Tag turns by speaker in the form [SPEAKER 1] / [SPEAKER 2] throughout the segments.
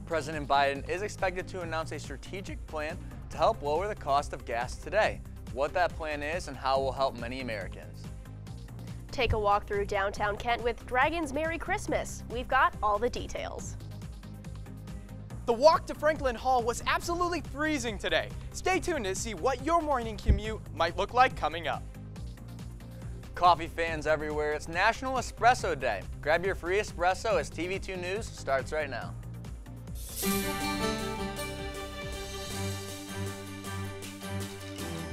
[SPEAKER 1] President Biden is expected to announce a strategic plan to help lower the cost of gas today. What that plan is and how it will help many Americans.
[SPEAKER 2] Take a walk through downtown Kent with Dragon's Merry Christmas. We've got all the details.
[SPEAKER 3] The walk to Franklin Hall was absolutely freezing today. Stay tuned to see what your morning commute might look like coming up.
[SPEAKER 1] Coffee fans everywhere, it's National Espresso Day. Grab your free espresso as TV2 News starts right now.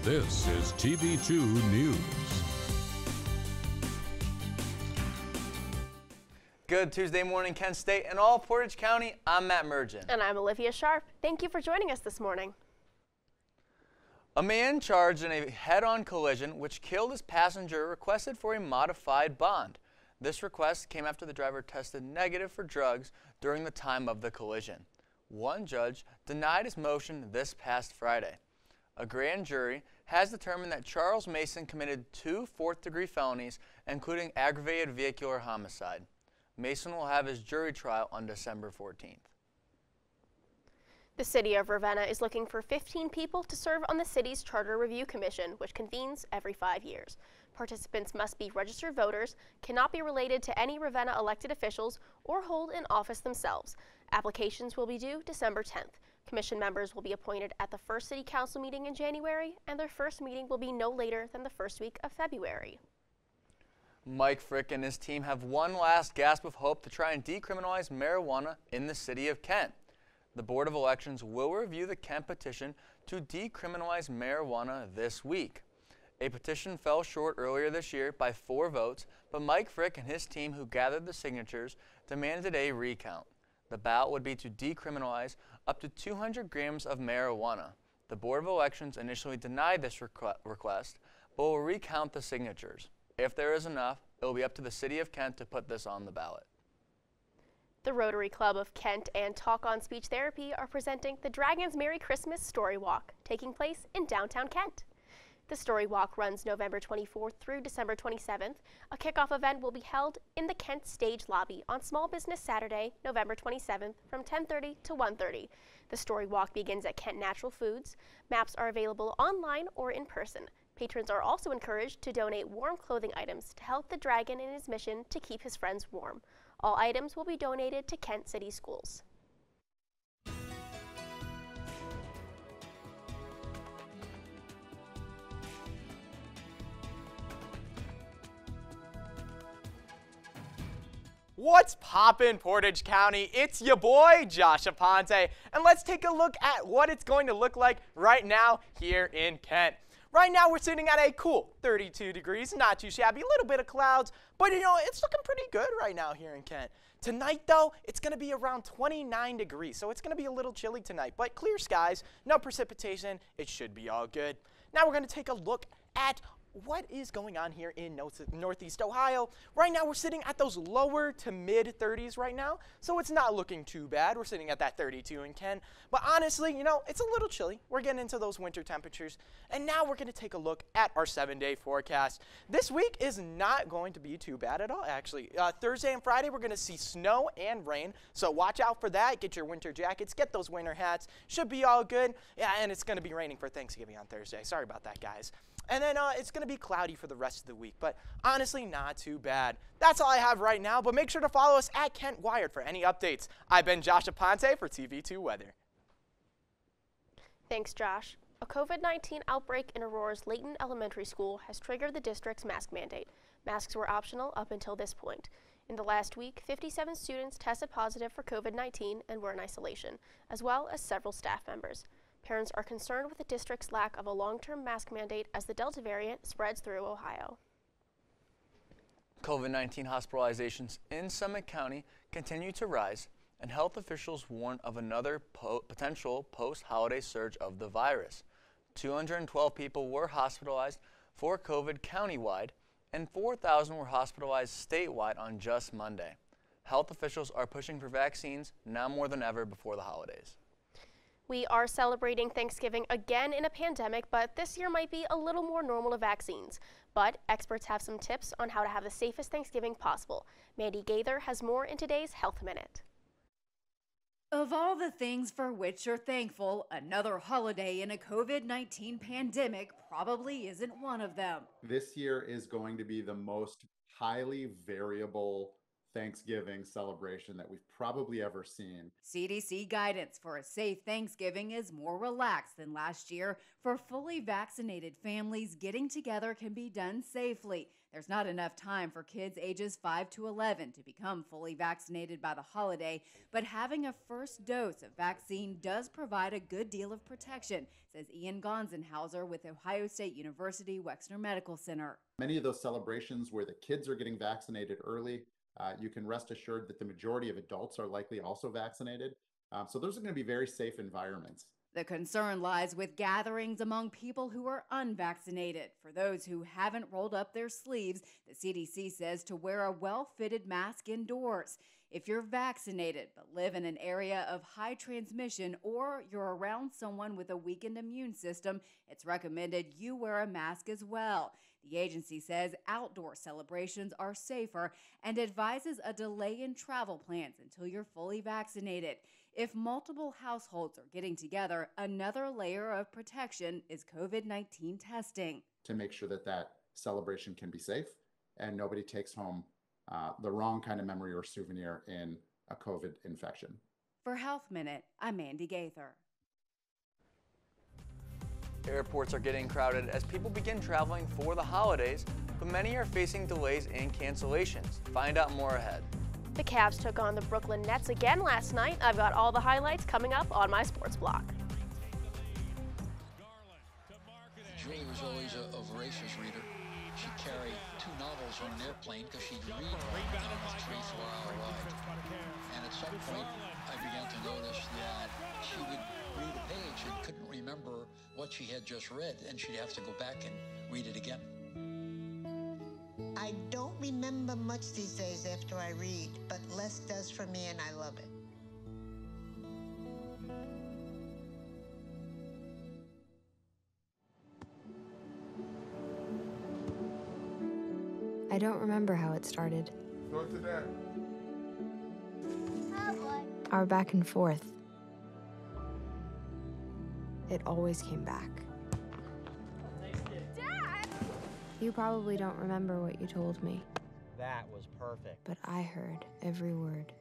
[SPEAKER 4] This is TV2 News.
[SPEAKER 1] Good Tuesday morning, Kent State and all Portage County. I'm Matt Mergen.
[SPEAKER 2] And I'm Olivia Sharp. Thank you for joining us this morning.
[SPEAKER 1] A man charged in a head-on collision which killed his passenger requested for a modified bond. This request came after the driver tested negative for drugs during the time of the collision. One judge denied his motion this past Friday. A grand jury has determined that Charles Mason committed 2 fourth-degree felonies, including aggravated vehicular homicide. Mason will have his jury trial on December 14th.
[SPEAKER 2] The City of Ravenna is looking for 15 people to serve on the city's Charter Review Commission, which convenes every 5 years. Participants must be registered voters, cannot be related to any Ravenna elected officials, or hold an office themselves. Applications will be due December 10th. Commission members will be appointed at the first City Council meeting in January, and their first meeting will be no later than the first week of February.
[SPEAKER 1] Mike Frick and his team have one last gasp of hope to try and decriminalize marijuana in the city of Kent. The Board of Elections will review the Kent petition to decriminalize marijuana this week. A petition fell short earlier this year by 4 votes, but Mike Frick and his team who gathered the signatures demanded a recount. The ballot would be to decriminalize up to 200 grams of marijuana. The Board of Elections initially denied this request, but will recount the signatures. If there is enough, it will be up to the City of Kent to put this on the ballot.
[SPEAKER 2] The Rotary Club of Kent and Talk on Speech Therapy are presenting the Dragon's Merry Christmas Story Walk, taking place in downtown Kent. The Story Walk runs November 24th through December 27th. A kickoff event will be held in the Kent Stage Lobby on Small Business Saturday, November 27th from 10:30 to 1:30. The Story Walk begins at Kent Natural Foods. Maps are available online or in person. Patrons are also encouraged to donate warm clothing items to help the dragon in his mission to keep his friends warm. All items will be donated to Kent City Schools.
[SPEAKER 3] What's poppin', Portage County? It's your boy, Josh Aponte, and let's take a look at what it's going to look like right now here in Kent. Right now, we're sitting at a cool 32 degrees, not too shabby, a little bit of clouds, but you know, it's looking pretty good right now here in Kent. Tonight, though, it's going to be around 29 degrees, so it's going to be a little chilly tonight, but clear skies, no precipitation, it should be all good. Now we're going to take a look at what is going on here in Northeast Ohio. Right now, we're sitting at those lower to mid 30s right now, so it's not looking too bad. We're sitting at that 32 in Kent, but honestly, you know, it's a little chilly. We're getting into those winter temperatures, and now we're going to take a look at our 7-day forecast. This week is not going to be too bad at all, actually. Thursday and Friday, we're going to see snow and rain, so watch out for that. Get your winter jackets, get those winter hats. Should be all good. Yeah, and it's going to be raining for Thanksgiving on Thursday. Sorry about that, guys. And then it's going to be cloudy for the rest of the week, but honestly, not too bad. That's all I have right now, but make sure to follow us at Kent Wired for any updates. I've been Josh Aponte for TV2 Weather.
[SPEAKER 2] Thanks, Josh. A COVID-19 outbreak in Aurora's Layton Elementary School has triggered the district's mask mandate. Masks were optional up until this point. In the last week, 57 students tested positive for COVID-19 and were in isolation, as well as several staff members. Parents are concerned with the district's lack of a long-term mask mandate as the Delta variant spreads through Ohio.
[SPEAKER 1] COVID-19 hospitalizations in Summit County continue to rise, and health officials warn of another potential post-holiday surge of the virus. 212 people were hospitalized for COVID countywide, and 4,000 were hospitalized statewide on just Monday. Health officials are pushing for vaccines now more than ever before the holidays.
[SPEAKER 2] We are celebrating Thanksgiving again in a pandemic, but this year might be a little more normal to vaccines. But experts have some tips on how to have the safest Thanksgiving possible. Mandy Gaither has more in today's Health Minute.
[SPEAKER 5] A Of all the things for which you're thankful, another holiday in a COVID-19 pandemic probably isn't one of them.
[SPEAKER 6] This year is going to be the most highly variable Thanksgiving celebration that we've probably ever seen.
[SPEAKER 5] CDC guidance for a safe Thanksgiving is more relaxed than last year. For fully vaccinated families, getting together can be done safely. There's not enough time for kids ages 5 to 11 to become fully vaccinated by the holiday, but having a first dose of vaccine does provide a good deal of protection, says Ian Gonzenhauser with Ohio State University Wexner Medical Center.
[SPEAKER 6] Many of those celebrations where the kids are getting vaccinated early, you can rest assured that the majority of adults are likely also vaccinated. So those are going to be very safe environments.
[SPEAKER 5] The concern lies with gatherings among people who are unvaccinated. For those who haven't rolled up their sleeves, the CDC says to wear a well-fitted mask indoors. If you're vaccinated but live in an area of high transmission or you're around someone with a weakened immune system, it's recommended you wear a mask as well. The agency says outdoor celebrations are safer and advises a delay in travel plans until you're fully vaccinated. If multiple households are getting together, another layer of protection is COVID-19 testing.
[SPEAKER 6] To make sure that that celebration can be safe and nobody takes home the wrong kind of memory or souvenir in a COVID infection.
[SPEAKER 5] For Health Minute, I'm Mandy Gaither.
[SPEAKER 1] Airports are getting crowded as people begin traveling for the holidays, but many are facing delays and cancellations. Find out more ahead.
[SPEAKER 2] The Cavs took on the Brooklyn Nets again last night. I've got all the highlights coming up on my sports block.
[SPEAKER 7] Julie was always a voracious reader. She'd carry 2 novels on an airplane because she'd read on a 3-4 hour ride. And at some point, I began to notice that she would read a page and couldn't remember what she had just read, and she'd have to go back and read it again.
[SPEAKER 8] I don't remember much these days after I read, but less does for me, and I love it.
[SPEAKER 9] I don't remember how it started.
[SPEAKER 10] Go to that.
[SPEAKER 9] Our back and forth. It always came back.
[SPEAKER 11] Dad!
[SPEAKER 9] You probably don't remember what you told me.
[SPEAKER 12] That was perfect.
[SPEAKER 9] But I heard every word.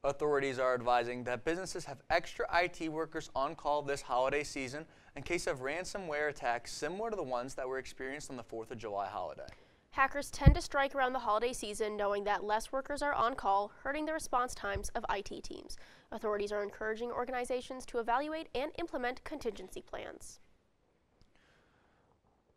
[SPEAKER 1] Authorities are advising that businesses have extra IT workers on call this holiday season in case of ransomware attacks similar to the ones that were experienced on the 4th of July holiday.
[SPEAKER 2] Hackers tend to strike around the holiday season knowing that less workers are on call, hurting the response times of IT teams. Authorities are encouraging organizations to evaluate and implement contingency plans.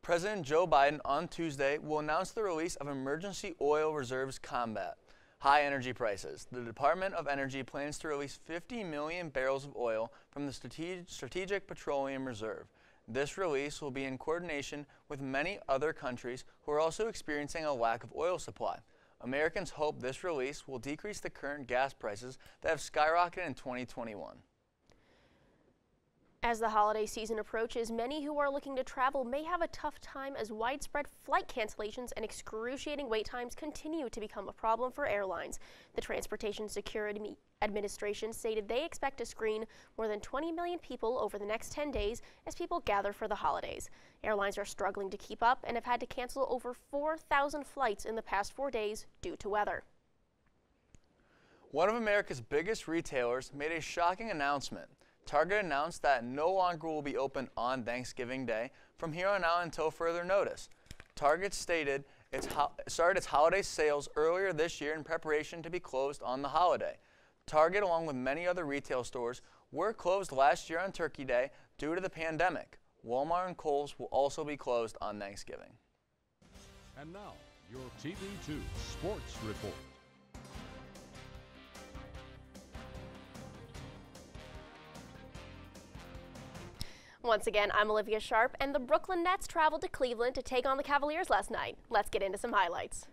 [SPEAKER 1] President Joe Biden on Tuesday will announce the release of emergency oil reserves to combat high energy prices. The Department of Energy plans to release 50 million barrels of oil from the Strategic Petroleum Reserve. This release will be in coordination with many other countries who are also experiencing a lack of oil supply. Americans hope this release will decrease the current gas prices that have skyrocketed in 2021.
[SPEAKER 2] As the holiday season approaches, many who are looking to travel may have a tough time as widespread flight cancellations and excruciating wait times continue to become a problem for airlines. The Transportation Security Administration stated they expect to screen more than 20 million people over the next 10 days as people gather for the holidays. Airlines are struggling to keep up and have had to cancel over 4,000 flights in the past 4 days due to weather.
[SPEAKER 1] One of America's biggest retailers made a shocking announcement. Target announced that no longer will be open on Thanksgiving Day from here on out until further notice. Target stated it started its holiday sales earlier this year in preparation to be closed on the holiday. Target, along with many other retail stores, were closed last year on Turkey Day due to the pandemic. Walmart and Kohl's will also be closed on Thanksgiving.
[SPEAKER 4] And now, your TV2 Sports Report.
[SPEAKER 2] Once again, I'm Olivia Sharp, and the Brooklyn Nets traveled to Cleveland to take on the Cavaliers last night. Let's get into some highlights.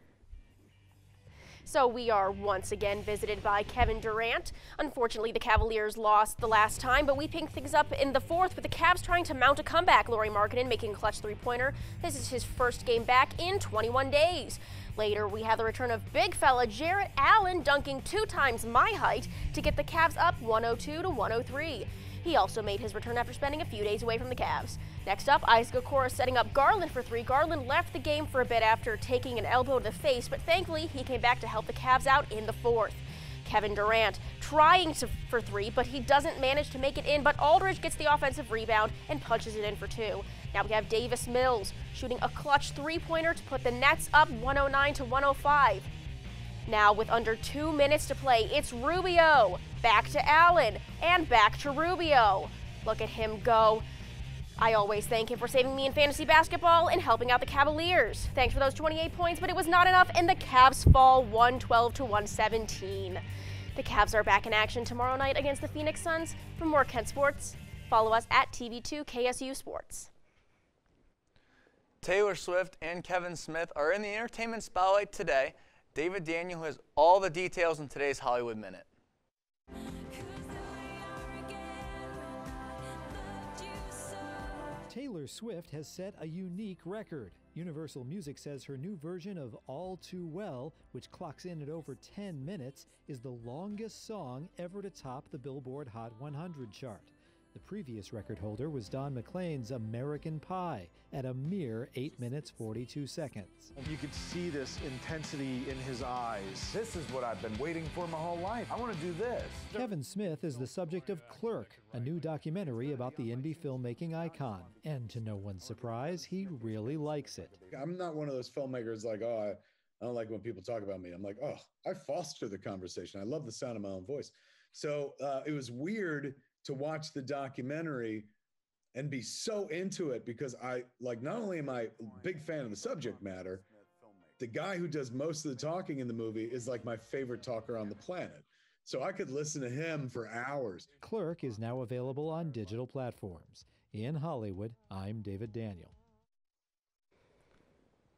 [SPEAKER 2] So we are once again visited by Kevin Durant. Unfortunately, the Cavaliers lost the last time, but we pick things up in the fourth with the Cavs trying to mount a comeback. Lauri Markkanen making a clutch three-pointer. This is his first game back in 21 days. Later, we have the return of big fella Jarrett Allen dunking 2 times my height to get the Cavs up 102-103. He also made his return after spending a few days away from the Cavs. Next up, Isaac Okoro setting up Garland for 3. Garland left the game for a bit after taking an elbow to the face, but thankfully he came back to help the Cavs out in the fourth. Kevin Durant trying for 3, but he doesn't manage to make it in, but Aldridge gets the offensive rebound and punches it in for 2. Now we have Davis Mills shooting a clutch three-pointer to put the Nets up 109-105. Now with under 2 minutes to play, it's Rubio, back to Allen, and back to Rubio. Look at him go. I always thank him for saving me in fantasy basketball and helping out the Cavaliers. Thanks for those 28 points, but it was not enough, and the Cavs fall 112-117. The Cavs are back in action tomorrow night against the Phoenix Suns. For more Kent Sports, follow us at TV2 KSU Sports.
[SPEAKER 1] Taylor Swift and Kevin Smith are in the entertainment spotlight today. David Daniel has all the details in today's Hollywood Minute.
[SPEAKER 10] Taylor Swift has set a unique record. Universal Music says her new version of All Too Well, which clocks in at over 10 minutes, is the longest song ever to top the Billboard Hot 100 chart. The previous record holder was Don McLean's American Pie at a mere 8 minutes 42 seconds.
[SPEAKER 11] You could see this intensity in his eyes. This is what I've been waiting for my whole life. I want to do this.
[SPEAKER 10] Kevin Smith is the subject of Clerk, a new documentary about the indie filmmaking icon. And to no one's surprise, he really likes it.
[SPEAKER 13] I'm not one of those filmmakers like, oh, I don't like when people talk about me. I'm like, oh, I foster the conversation. I love the sound of my own voice. So it was weird to watch the documentary and be so into it because not only am I a big fan of the subject matter, the guy who does most of the talking in the movie is like my favorite talker on the planet. So I could listen to him for hours.
[SPEAKER 10] Clerk is now available on digital platforms. In Hollywood, I'm David Daniel.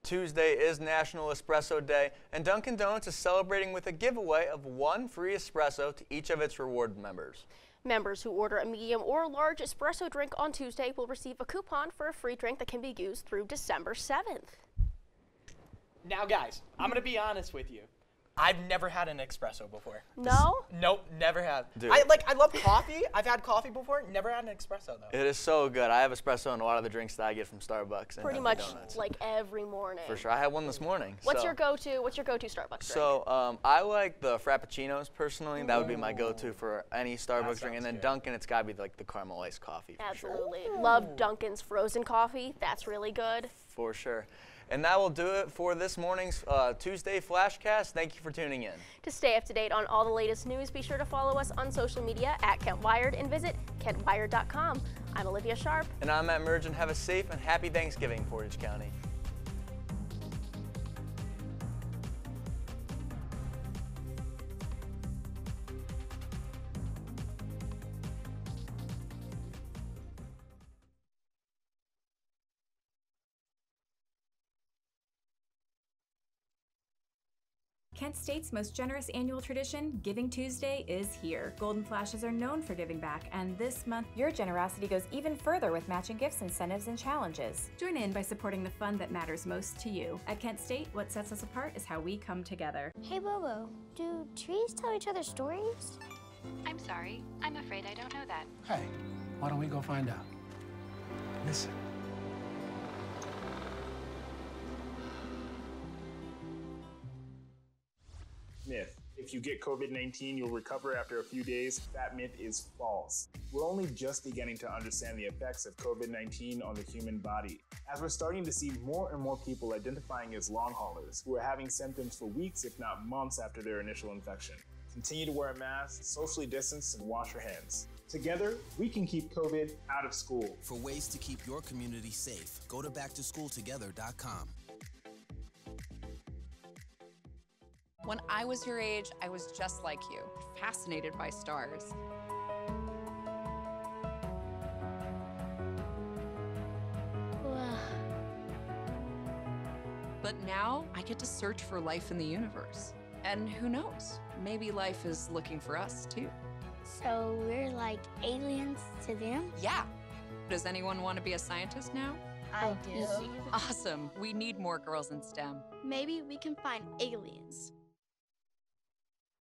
[SPEAKER 1] Tuesday is National Espresso Day, and Dunkin' Donuts is celebrating with a giveaway of 1 free espresso to each of its reward members.
[SPEAKER 2] Members who order a medium or large espresso drink on Tuesday will receive a coupon for a free drink that can be used through December 7th.
[SPEAKER 3] Now, guys, I'm going to be honest with you. I've never had an espresso before.
[SPEAKER 2] No?
[SPEAKER 3] Nope, never have.
[SPEAKER 1] Dude.
[SPEAKER 3] I love coffee. I've had coffee before. Never had an espresso, though.
[SPEAKER 1] It is so good. I have espresso in a lot of the drinks that I get from Starbucks.
[SPEAKER 2] Pretty much like every morning.
[SPEAKER 1] For sure. I had one this morning.
[SPEAKER 2] What's your go-to Starbucks drink?
[SPEAKER 1] So I like the Frappuccinos personally. That would be my go-to for any Starbucks drink. And then Dunkin', it's got to be like the caramel iced coffee.
[SPEAKER 2] Absolutely. Sure. Love Dunkin's frozen coffee. That's really good.
[SPEAKER 1] For sure. And that will do it for this morning's Tuesday FlashCast. Thank you for tuning in.
[SPEAKER 2] To stay up to date on all the latest news, be sure to follow us on social media at Kent Wired and visit kentwired.com. I'm Olivia Sharp.
[SPEAKER 1] And I'm at Mergen. Have a safe and happy Thanksgiving, Portage County.
[SPEAKER 14] Kent State's most generous annual tradition, Giving Tuesday, is here. Golden Flashes are known for giving back, and this month, your generosity goes even further with matching gifts, incentives, and challenges. Join in by supporting the fund that matters most to you. At Kent State, what sets us apart is how we come together.
[SPEAKER 15] Hey Bobo, do trees tell each other stories?
[SPEAKER 16] I'm sorry, I'm afraid I don't know that.
[SPEAKER 17] Hey, why don't we go find out? Listen.
[SPEAKER 18] Myth. If you get COVID-19, you'll recover after a few days. That myth is false. We're only just beginning to understand the effects of COVID-19 on the human body, as we're starting to see more and more people identifying as long haulers who are having symptoms for weeks, if not months, after their initial infection. Continue to wear a mask, socially distance, and wash your hands. Together, we can keep COVID out of school.
[SPEAKER 19] For ways to keep your community safe, go to backtoschooltogether.com.
[SPEAKER 20] When I was your age, I was just like you, fascinated by stars. But now I get to search for life in the universe. And who knows? Maybe life is looking for us, too.
[SPEAKER 15] So we're like aliens to them?
[SPEAKER 20] Yeah. Does anyone want to be a scientist now?
[SPEAKER 15] I do.
[SPEAKER 20] Awesome. We need more girls in STEM.
[SPEAKER 21] Maybe we can find aliens.